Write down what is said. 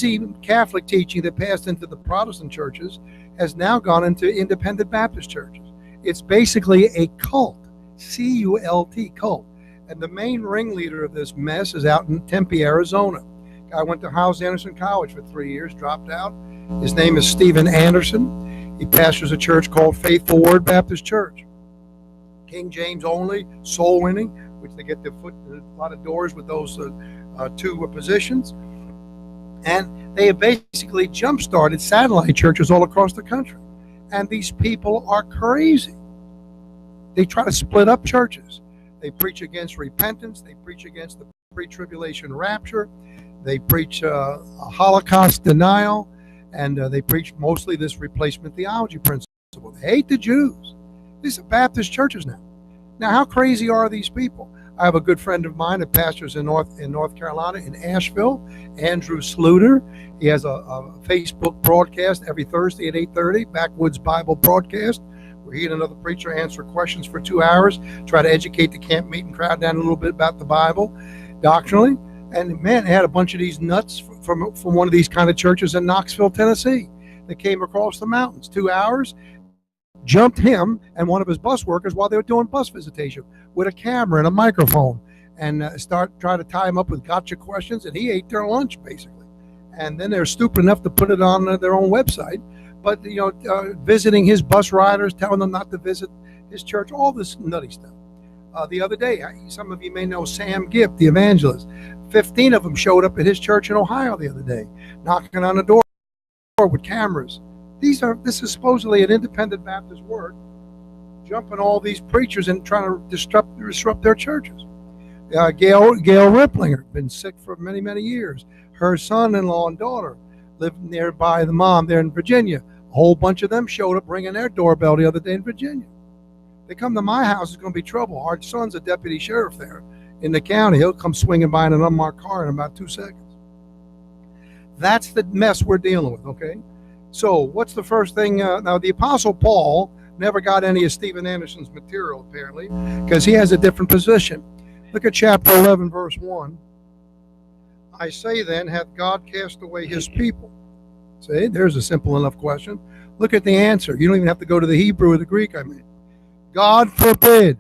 crazy Catholic teaching that passed into the Protestant churches has now gone into independent Baptist churches. It's basically a cult, C-U-L-T, cult. And the main ringleader of this mess is out in Tempe, Arizona. I went to Anderson College for 3 years, dropped out. His name is Stephen Anderson. He pastors a church called Faithful Word Baptist Church. kjv-only, soul winning, which they get their foot in a lot of doors with those two positions. And they have basically jump-started satellite churches all across the country. And these people are crazy. They try to split up churches. They preach against repentance. They preach against the pre-tribulation rapture. They preach a Holocaust denial. And they preach mostly this replacement theology principle. They hate the Jews. These are Baptist churches now. Now, how crazy are these people? I have a good friend of mine that pastors in North Carolina, in Asheville, Andrew Sluter. He has a Facebook broadcast every Thursday at 8:30, Backwoods Bible Broadcast, where he and another preacher answer questions for 2 hours, try to educate the camp meeting crowd down a little bit about the Bible doctrinally. And man, they had a bunch of these nuts from one of these kind of churches in Knoxville, Tennessee, that came across the mountains. 2 hours, jumped him and one of his bus workers while they were doing bus visitation with a camera and a microphone, and try to tie him up with gotcha questions, and he ate their lunch basically. And then they're stupid enough to put it on their own website, but visiting his bus riders, telling them not to visit his church, all this nutty stuff. The other day, some of you may know Sam Gipp, the evangelist. 15 of them showed up at his church in Ohio the other day, knocking on the door with cameras. This is supposedly an independent Baptist work, jumping all these preachers and trying to disrupt their churches. Gail Ripplinger, been sick for many, many years. Her son-in-law and daughter live nearby the mom there in Virginia. A whole bunch of them showed up ringing their doorbell the other day in Virginia. They come to my house, it's going to be trouble. Our son's a deputy sheriff there in the county. He'll come swinging by in an unmarked car in about 2 seconds. That's the mess we're dealing with, okay? So what's the first thing? Now, the Apostle Paul never got any of Stephen Anderson's material, apparently, because he has a different position. Look at chapter 11, verse 1. I say then, hath God cast away his people? See, there's a simple enough question. Look at the answer. You don't even have to go to the Hebrew or the Greek, I mean. God forbid.